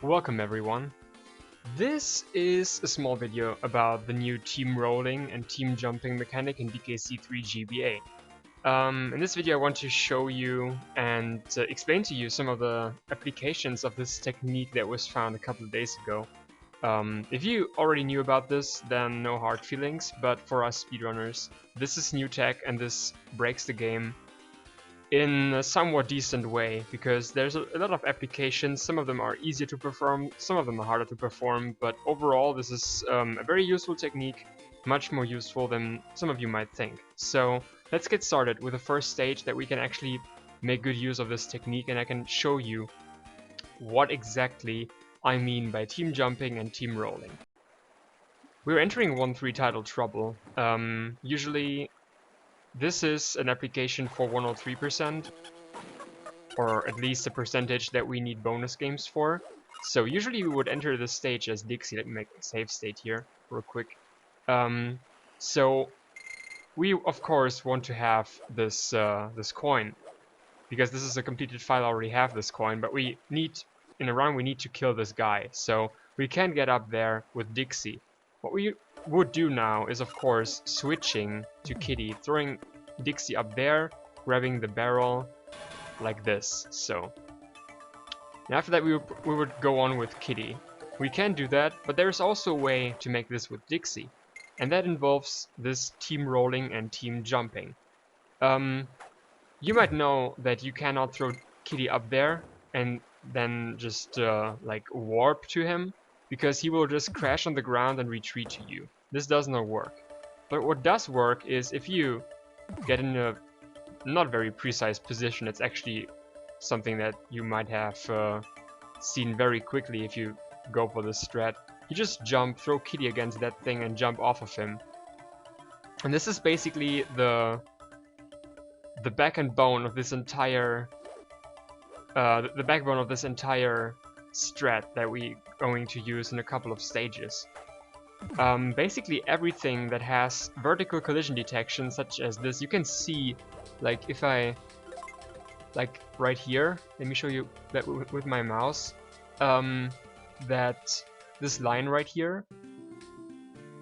Welcome everyone. This is a small video about the new team rolling and team jumping mechanic in DKC3 GBA. In this video I want to show you and explain to you some of the applications of this technique that was found a couple of days ago. If you already knew about this, then no hard feelings, but for us speedrunners, this is new tech and this breaks the game in a somewhat decent way, because there's a lot of applications. Some of them are easier to perform, some of them are harder to perform, but overall this is a very useful technique, much more useful than some of you might think. So let's get started with the first stage that we can actually make good use of this technique, and I can show you what exactly I mean by team jumping and team rolling. We're entering 1-3 title trouble. Usually this is an application for 103%, or at least a percentage that we need bonus games for. So usually we would enter this stage as Dixie. Let me make a save state here real quick. So we of course want to have this this coin, because this is a completed file. I already have this coin, but we need, in a round we need to kill this guy. So we can't get up there with Dixie. What we would do now is of course switching to Kitty, throwing Dixie up there, grabbing the barrel like this. So and after that we would go on with Kitty. We can do that, but there's also a way to make this with Dixie, and that involves this team rolling and team jumping. You might know that you cannot throw Kitty up there and then just like warp to him, because he will just crash on the ground and retreat to you. This does not work. But what does work is if you get in a not very precise position. It's actually something that you might have seen very quickly if you go for this strat. You just jump, throw Kitty against that thing and jump off of him. And this is basically the back and bone of this entire the backbone of this entire strat that we're going to use in a couple of stages. Basically everything that has vertical collision detection, such as this, you can see, like if I, like right here, let me show you that with my mouse, that this line right here,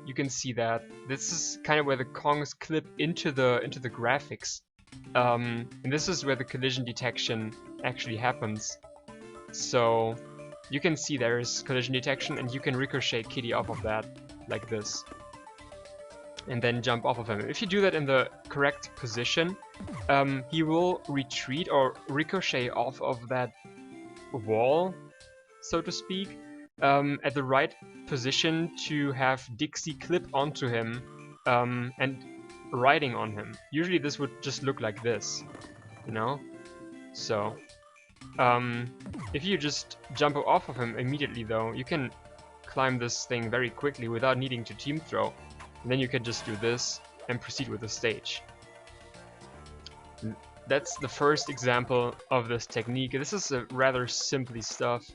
you can see that this is kind of where the Kongs clip into the graphics, and this is where the collision detection actually happens. So you can see there is collision detection, and you can ricochet Kitty off of that, like this, and then jump off of him. If you do that in the correct position, he will retreat or ricochet off of that wall, so to speak, at the right position to have Dixie clip onto him and riding on him. Usually this would just look like this, you know? So if you just jump off of him immediately though, you can climb this thing very quickly without needing to team throw. And then you can just do this and proceed with the stage. That's the first example of this technique. This is a rather simple stuff,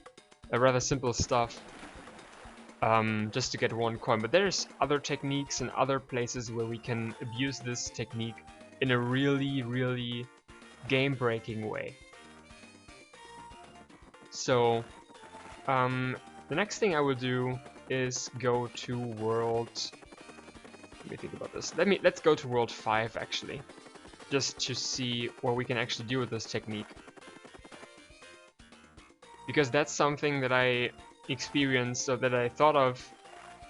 just to get one coin. But there's other techniques and other places where we can abuse this technique in a really game-breaking way. So the next thing I will do is go to world. Let me think about this. Let's go to world 5 actually, just to see what we can actually do with this technique, because that's something that I experienced, or that I thought of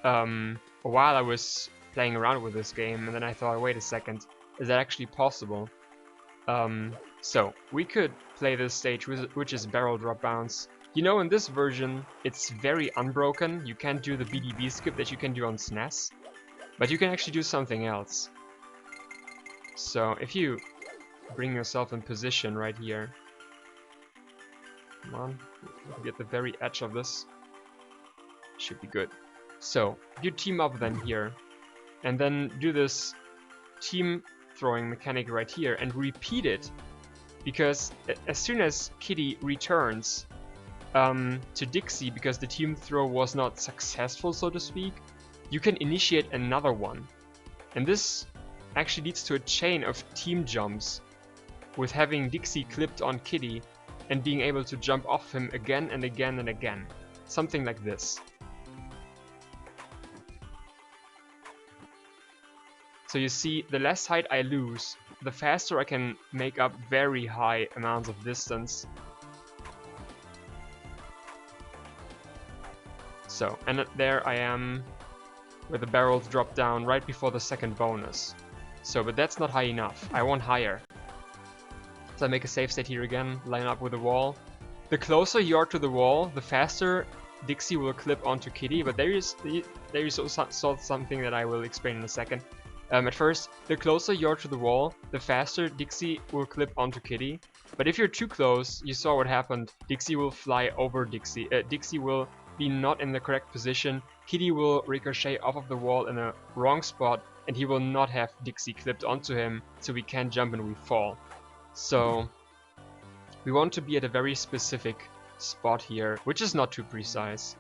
while I was playing around with this game, and then I thought, wait a second, is that actually possible? So we could play this stage, which is barrel drop bounce. You know, in this version, it's very unbroken. You can't do the BDB skip that you can do on SNES, but you can actually do something else. So if you bring yourself in position right here, come on, get the very edge of this, should be good. So you team up then here, and then do this team throwing mechanic right here, and repeat it, because as soon as Kitty returns to Dixie, because the team throw was not successful, so to speak, you can initiate another one. And this actually leads to a chain of team jumps, with having Dixie clipped on Kitty and being able to jump off him again and again and again. something like this. So you see, the less height I lose, the faster I can make up very high amounts of distance. So, and there I am, where the barrels drop down right before the second bonus. So, but that's not high enough. I want higher. So I make a save state here again, line up with the wall. The closer you are to the wall, the faster Dixie will clip onto Kitty, but there is also something that I will explain in a second. At first, the closer you are to the wall, the faster Dixie will clip onto Kitty. But if you're too close, you saw what happened. Dixie will fly over Dixie. Dixie will be not in the correct position. Kitty will ricochet off of the wall in a wrong spot, and he will not have Dixie clipped onto him, so we can't jump and we fall. So we want to be at a very specific spot here, which is not too precise.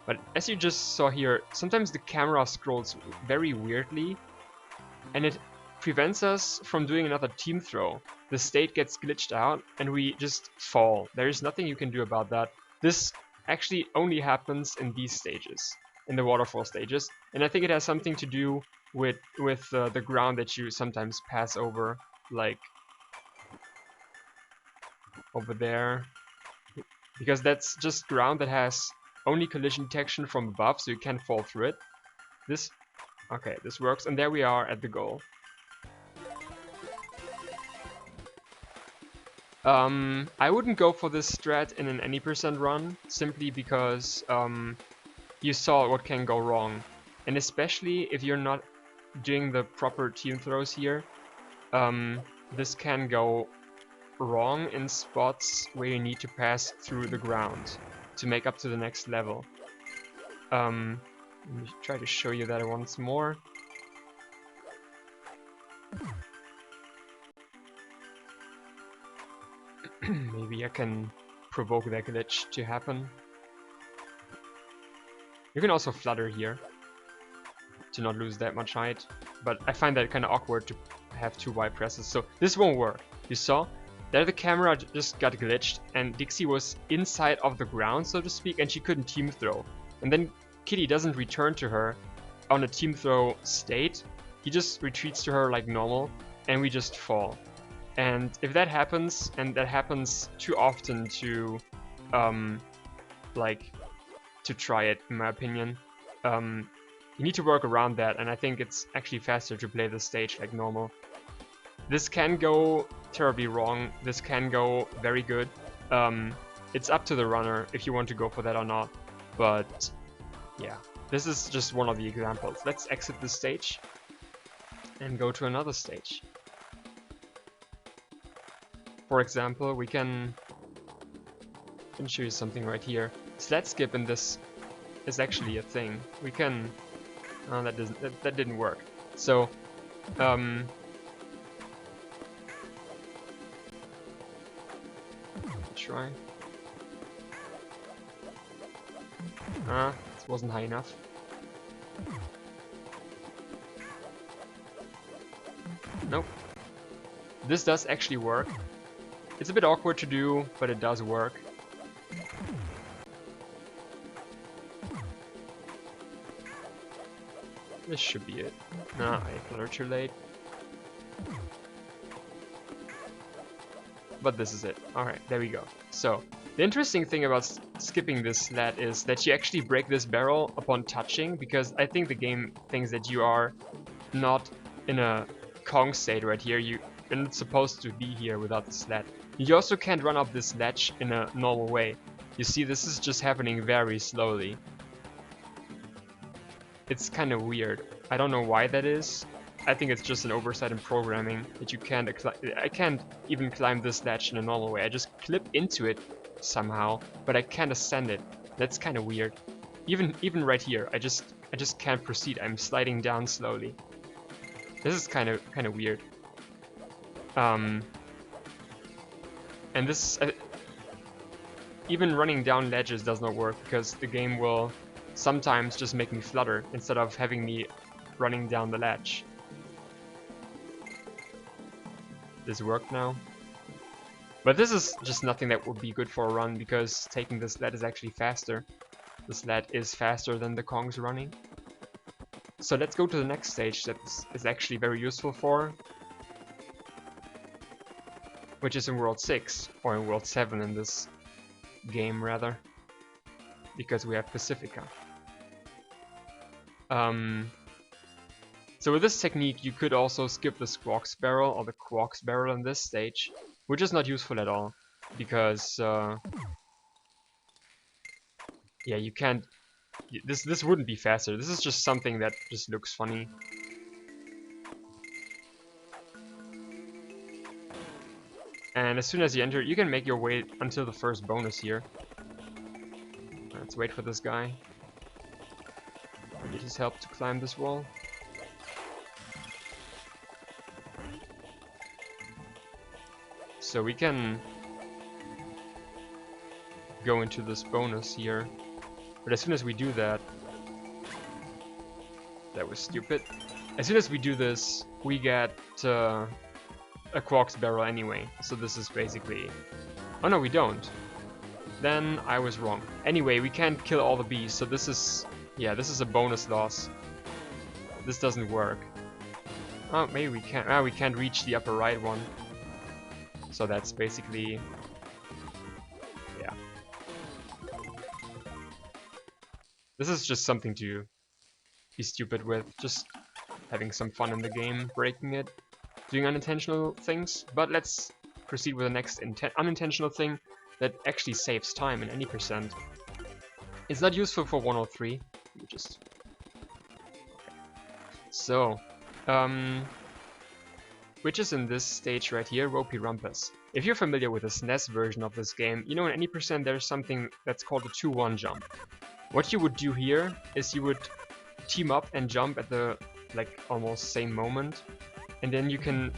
But as you just saw here, sometimes the camera scrolls very weirdly, and it prevents us from doing another team throw. The state gets glitched out and we just fall. There is nothing you can do about that. This actually only happens in these stages, in the waterfall stages, and I think it has something to do with the ground that you sometimes pass over, like over there, because that's just ground that has only collision detection from above, so you can't fall through it. Okay, this works, and there we are at the goal. I wouldn't go for this strat in an any % run, simply because you saw what can go wrong, and especially if you're not doing the proper team throws here, this can go wrong in spots where you need to pass through the ground to make up to the next level. Let me try to show you that once more. Maybe I can provoke that glitch to happen. You can also flutter here to not lose that much height, but I find that kind of awkward to have two Y presses, so this won't work. You saw? There the camera just got glitched and Dixie was inside of the ground, so to speak, and she couldn't team throw. And then Kitty doesn't return to her on a team throw state, he just retreats to her like normal, and we just fall. And if that happens, and that happens too often to, to try it, in my opinion, you need to work around that, and I think it's actually faster to play the stage like normal. This can go terribly wrong, this can go very good. It's up to the runner if you want to go for that or not, but yeah, this is just one of the examples. Let's exit this stage and go to another stage. For example, we can show you something right here. Sled skip in this is actually a thing. We can... Oh, that didn't work. So, try. This wasn't high enough. Nope. This does actually work. It's a bit awkward to do, but it does work. This should be it. Nah, I fluttered too late. But this is it. Alright, there we go. So, the interesting thing about skipping this sled is that you actually break this barrel upon touching, because I think the game thinks that you are not in a Kong state right here. You're not supposed to be here without the sled. You also can't run up this ledge in a normal way. You see, this is just happening very slowly. It's kind of weird. I don't know why that is. I think it's just an oversight in programming that you can't. I can't even climb this ledge in a normal way. I just clip into it somehow, but I can't ascend it. That's kind of weird. Even right here, I just can't proceed. I'm sliding down slowly. This is kind of weird. And this even running down ledges does not work, because the game will sometimes just make me flutter instead of having me running down the ledge. This worked now. But this is just nothing that would be good for a run, because taking this sled is actually faster. the sled is faster than the Kongs running. So let's go to the next stage that is actually very useful for, which is in World 6, or in World 7 in this game rather, because we have Pacifica. So with this technique you could also skip the Squawks barrel or the Quarks barrel in this stage, which is not useful at all, because yeah, you can't, this wouldn't be faster, this is just something that just looks funny. And as soon as you enter, you can make your way until the first bonus here. Let's wait for this guy. I need his help to climb this wall. So we can go into this bonus here. But as soon as we do that... That was stupid. As soon as we do this, we get a Quarks barrel anyway. So this is basically... Oh no, we don't. Then I was wrong. Anyway, we can't kill all the bees, so this is... Yeah, this is a bonus loss. This doesn't work. Oh, maybe we can't... Ah, we can't reach the upper right one. So that's basically... Yeah. This is just something to be stupid with. Just having some fun in the game, breaking it, doing unintentional things. But let's proceed with the next unintentional thing that actually saves time in any percent. It's not useful for 103. You just... Okay. So, which is in this stage right here, Ropey Rumpus. If you're familiar with the SNES version of this game, you know in any percent there's something that's called a 2-1 jump. What you would do here is you would team up and jump at the like almost same moment, and then you can,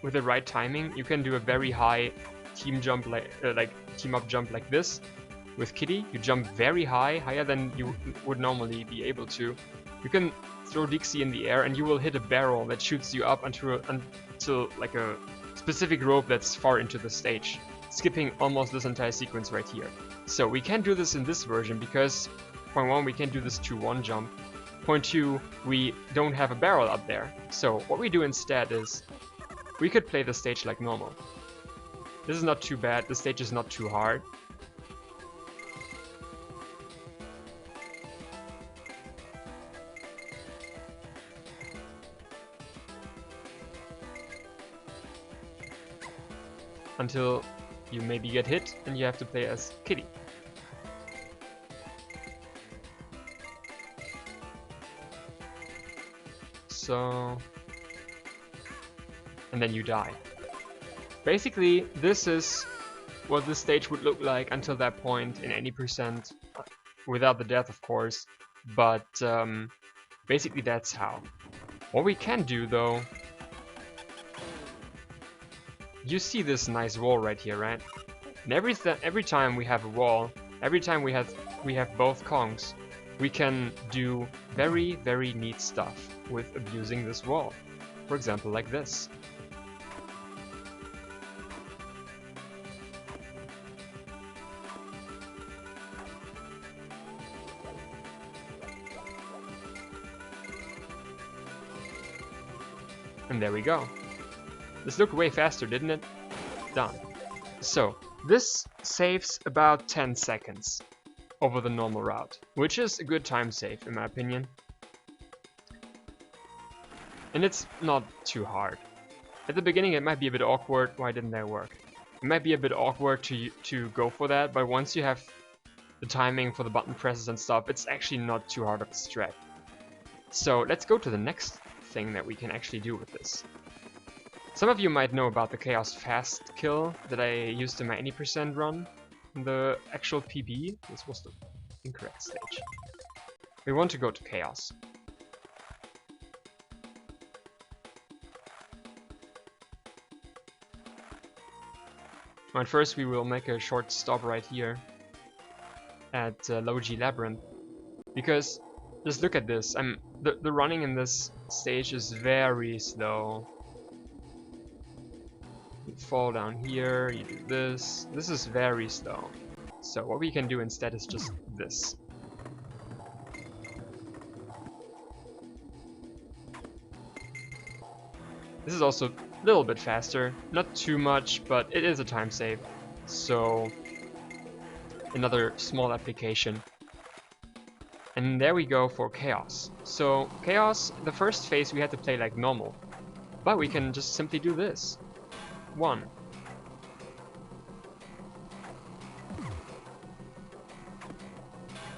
with the right timing, you can do a very high team jump like team up jump like this. With Kitty, you jump very high, higher than you would normally be able to. You can throw Dixie in the air and you will hit a barrel that shoots you up until like a specific rope that's far into the stage, skipping almost this entire sequence right here. So we can't do this in this version because, point 1, we can't do this 2-1 jump. Point 2, we don't have a barrel up there. So what we do instead is, we could play the stage like normal. This is not too bad, the stage is not too hard. Until you maybe get hit and you have to play as Kitty. So... and then you die. Basically, this is what this stage would look like until that point in any percent, without the death of course, but basically that's how. What we can do though, you see this nice wall right here, right? And every time we have a wall, every time we have both Kongs, we can do very, very neat stuff with abusing this wall. For example, like this. And there we go. This looked way faster, didn't it? Done. So, this saves about 10 seconds over the normal route, which is a good time save in my opinion. And it's not too hard. At the beginning it might be a bit awkward, why didn't that work? It might be a bit awkward to go for that, but once you have the timing for the button presses and stuff, it's actually not too hard of a strat. So let's go to the next thing that we can actually do with this. Some of you might know about the Chaos Fast kill that I used in my 80% run. The actual PB, this was the incorrect stage. We want to go to Chaos. And first we will make a short stop right here at Low G Labyrinth, because just look at this. The running in this stage is very slow. You fall down here, you do this. This is very slow. So what we can do instead is just this. This is also a little bit faster, not too much, but it is a time save. So another small application. And there we go for Chaos. So Chaos, the first phase we had to play like normal, but we can just simply do this. 1,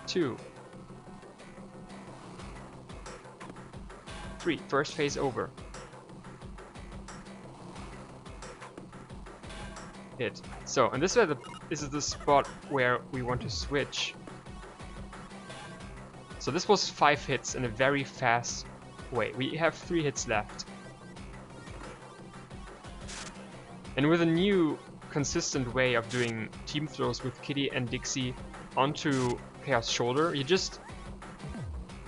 2, 3, first phase over. Hit. So, and this is the spot where we want to switch. So this was 5 hits in a very fast way. We have 3 hits left. And with a new consistent way of doing team throws with Kitty and Dixie onto Chaos' shoulder, you just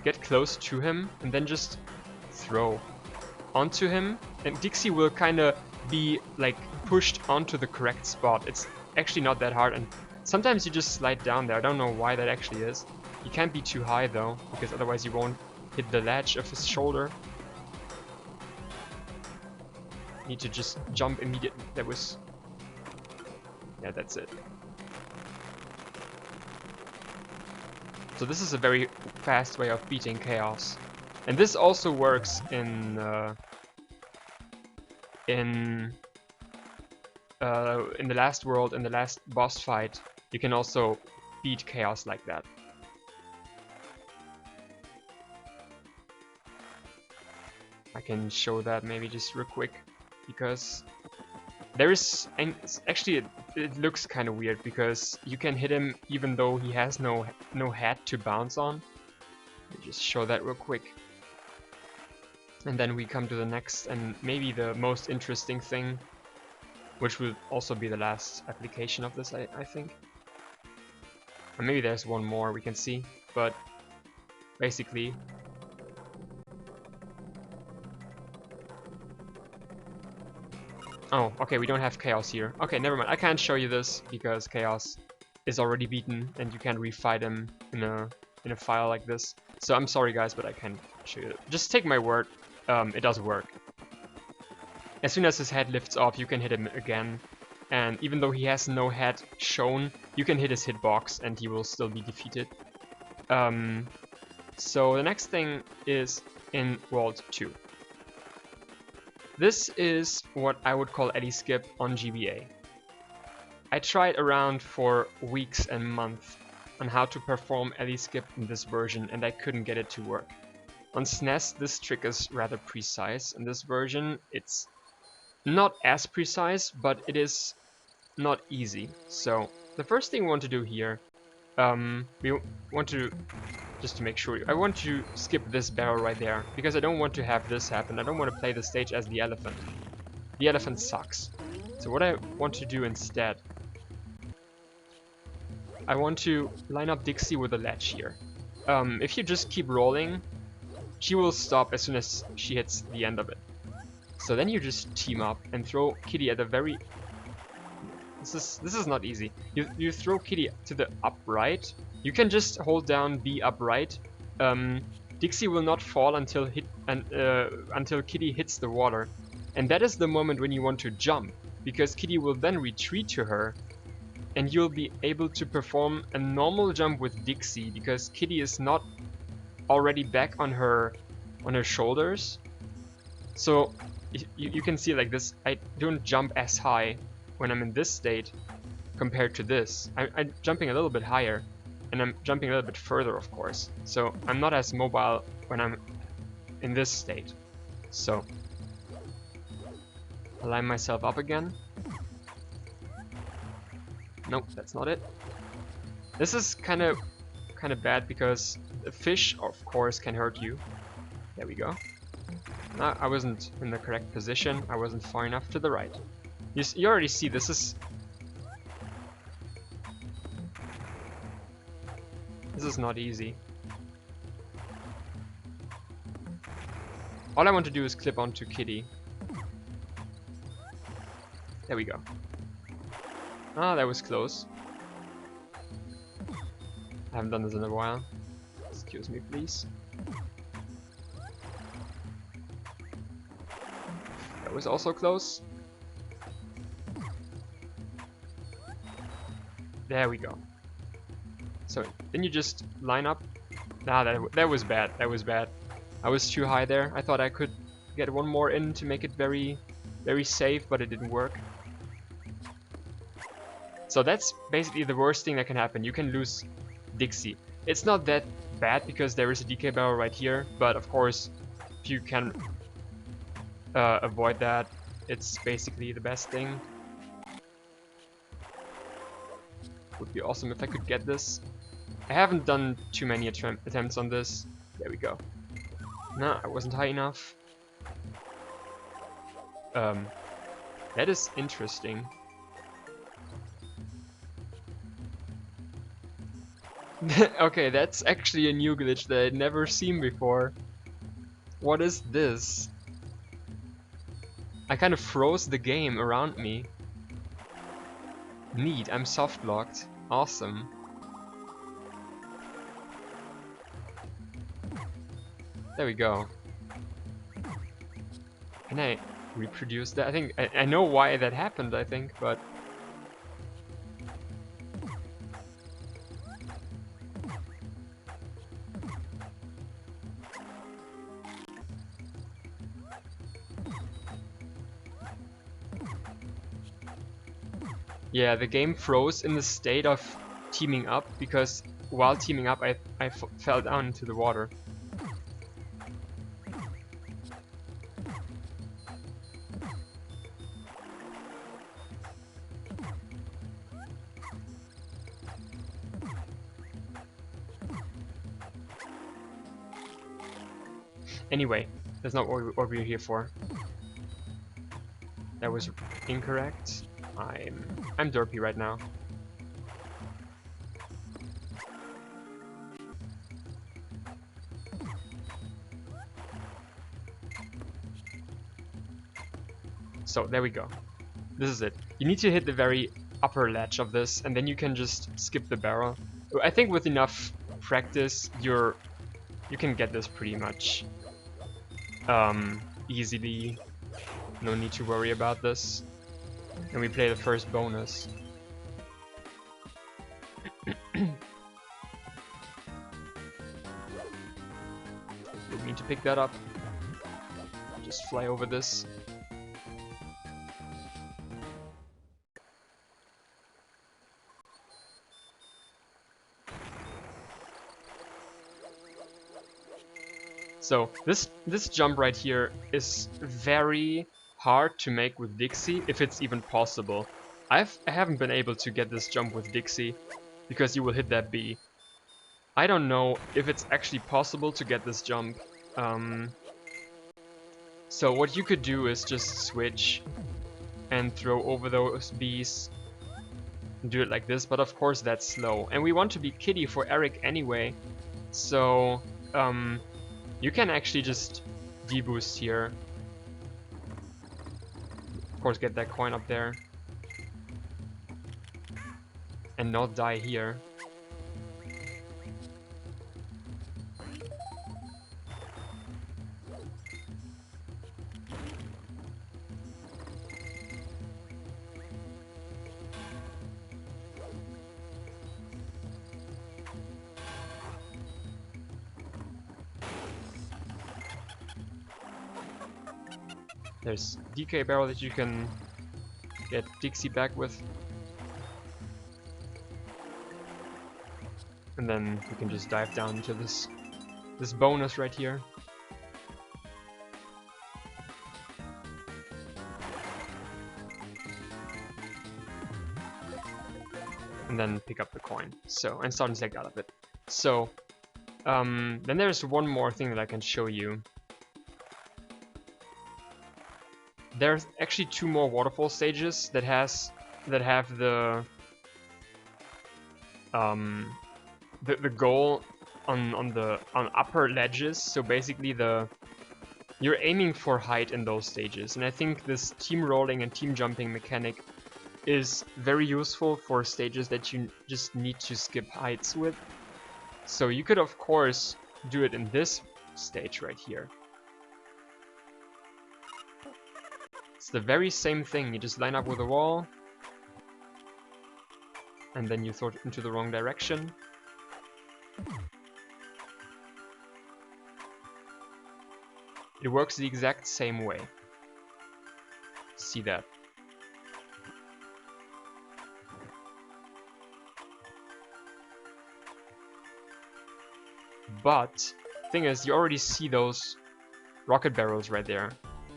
get close to him and then just throw onto him, and Dixie will kind of be like pushed onto the correct spot. It's actually not that hard, and sometimes you just slide down there. I don't know why that actually is. You can't be too high though, because otherwise you won't hit the ledge of his shoulder. Need to just jump immediately. That was... yeah, that's it. So this is a very fast way of beating Chaos. And this also works in the last world, in the last boss fight. You can also beat Chaos like that. I can show that maybe just real quick, because there is, and actually it looks kind of weird because you can hit him even though he has no head to bounce on. Let me just show that real quick. And then we come to the next and maybe the most interesting thing, which will also be the last application of this, I think. Or maybe there's one more we can see, but basically oh, okay, we don't have Chaos here. Okay, never mind. I can't show you this because Chaos is already beaten and you can't refight him in a file like this. So I'm sorry guys, but I can't show you. Just take my word, it does work. As soon as his head lifts off, you can hit him again. And even though he has no head shown, you can hit his hitbox and he will still be defeated. So the next thing is in World 2. This is what I would call Eddie Skip on GBA. I tried around for weeks and months on how to perform Eddie Skip in this version, and I couldn't get it to work. On SNES, this trick is rather precise. In this version, it's not as precise, but it is not easy. So the first thing we want to do here, we want to, just to make sure, I want to skip this barrel right there, because I don't want to have this happen. I don't want to play the stage as the elephant. The elephant sucks. So what I want to do instead, I want to line up Dixie with a ledge here. If you just keep rolling, she will stop as soon as she hits the end of it. So then you just team up and throw Kitty at a very... This is not easy. You throw Kitty to the upright. You can just hold down B upright. Dixie will not fall until Kitty hits the water, and that is the moment when you want to jump, because Kitty will then retreat to her, and you'll be able to perform a normal jump with Dixie because Kitty is not already back on her shoulders. So you can see like this. I don't jump as high when I'm in this state compared to this. I'm jumping a little bit higher, and I'm jumping a little bit further, of course. So I'm not as mobile when I'm in this state. So I'll line myself up again. Nope, that's not it. This is kind of bad because the fish, of course, can hurt you. There we go. No, I wasn't in the correct position. I wasn't far enough to the right. You already see this is not easy. All I want to do is clip onto Kitty. There we go. Ah, that was close. I haven't done this in a while. Excuse me, please. There was also close. There we go. So then you just line up. Nah, that was bad. That was bad. I was too high there. I thought I could get one more in to make it very, very safe, but it didn't work. So that's basically the worst thing that can happen. You can lose Dixie. It's not that bad because there is a DK barrel right here, but of course, if you can avoid that, it's basically the best thing. Would be awesome if I could get this. I haven't done too many attempts on this. There we go. Nah, I wasn't high enough. That is interesting. Okay, that's actually a new glitch that I'd never seen before. What is this? I kind of froze the game around me. Neat, I'm soft locked. Awesome. There we go. Can I reproduce that? I think I know why that happened, I think, but yeah, the game froze in the state of teaming up because while teaming up I fell down into the water. Anyway, that's not what we're here for. That was incorrect. I'm derpy right now. So there we go. This is it. You need to hit the very upper ledge of this, and then you can just skip the barrel. I think with enough practice, you can get this pretty much easily. No need to worry about this. And we play the first bonus. Didn't mean to pick that up. Just fly over this. So this jump right here is very hard to make with Dixie, if it's even possible. I haven't been able to get this jump with Dixie because you will hit that B. I don't know if it's actually possible to get this jump. So what you could do is just switch and throw over those Bs and do it like this, but of course that's slow. And we want to be kitty for Eric anyway, so you can actually just deboost here. Of course, get that coin up there. And not die here. There's DK barrel that you can get Dixie back with. And then you can just dive down into this bonus right here. And then pick up the coin. So, and start insect out of it. So, then there's one more thing that I can show you. There's actually two more waterfall stages that have the goal on upper ledges. So basically you're aiming for height in those stages, and I think this team rolling and team jumping mechanic is very useful for stages that you just need to skip heights with. So you could of course do it in this stage right here. the very same thing. You just line up with a wall, and then you throw it into the wrong direction. It works the exact same way. See that? But thing is, you already see those rocket barrels right there.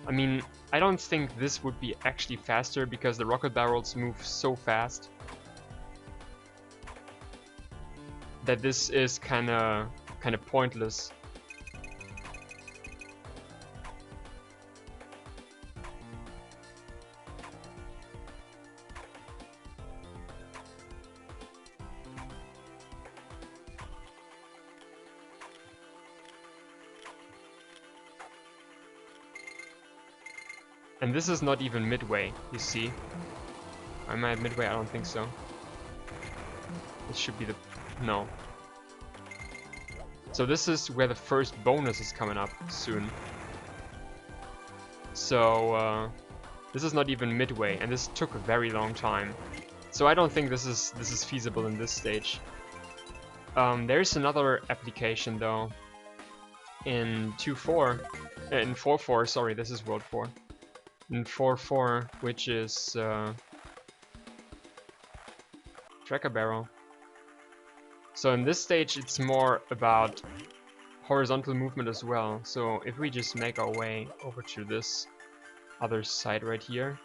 I mean, I don't think this would be actually faster because the rocket barrels move so fast that this is kind of pointless. And this is not even midway, you see. Am I at midway? I don't think so. This should be the... no. So this is where the first bonus is coming up soon. So this is not even midway, and this took a very long time. So I don't think this is feasible in this stage. There's another application though. In 2.4, in 4.4, sorry, this is World 4. In 4.4, which is tracker barrel. So in this stage it's more about horizontal movement as well. So if we just make our way over to this other side right here,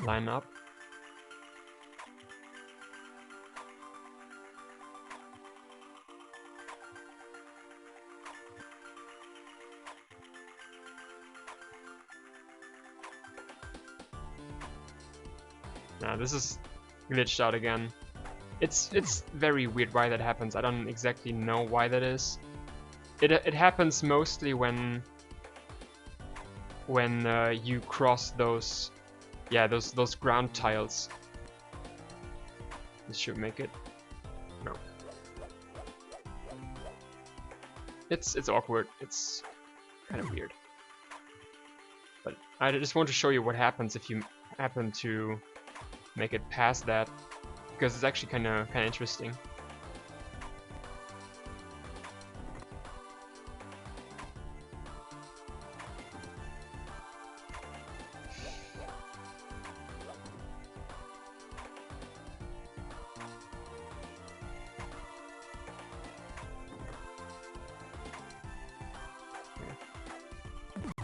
line up, now this is glitched out again. It's very weird why that happens. I don't exactly know why that is. It happens mostly when you cross those those ground tiles. This should make it. No. It's awkward. It's kind of weird. But I just want to show you what happens if you happen to make it past that, because it's actually kind of interesting.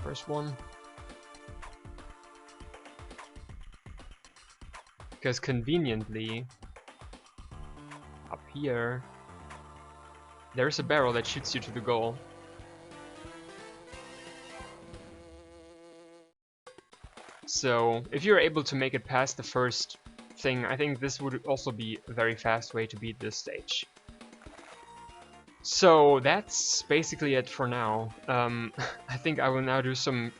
First one. Because conveniently, up here, there's a barrel that shoots you to the goal. So, if you're able to make it past the first thing, I think this would also be a very fast way to beat this stage. So, that's basically it for now. I think I will now do some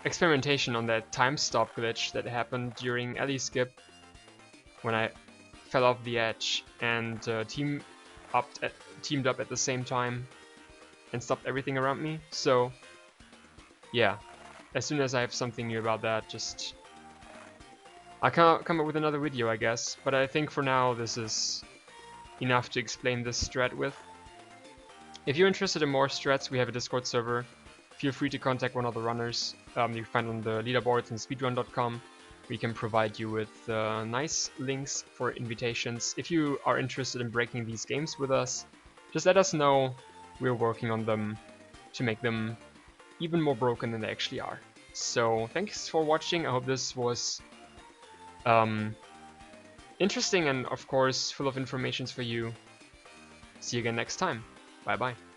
experimentation on that time stop glitch that happened during Alley Skip when I fell off the edge and teamed up at the same time and stopped everything around me. So yeah, as soon as I have something new about that, just I'll come up with another video, I guess. But I think for now this is enough to explain this strat with. If you're interested in more strats, we have a Discord server. Feel free to contact one of the runners. You can find on the leaderboards and speedrun.com. We can provide you with nice links for invitations. If you are interested in breaking these games with us, just let us know. We're working on them to make them even more broken than they actually are. So thanks for watching. I hope this was interesting and of course full of information for you. See you again next time. Bye bye.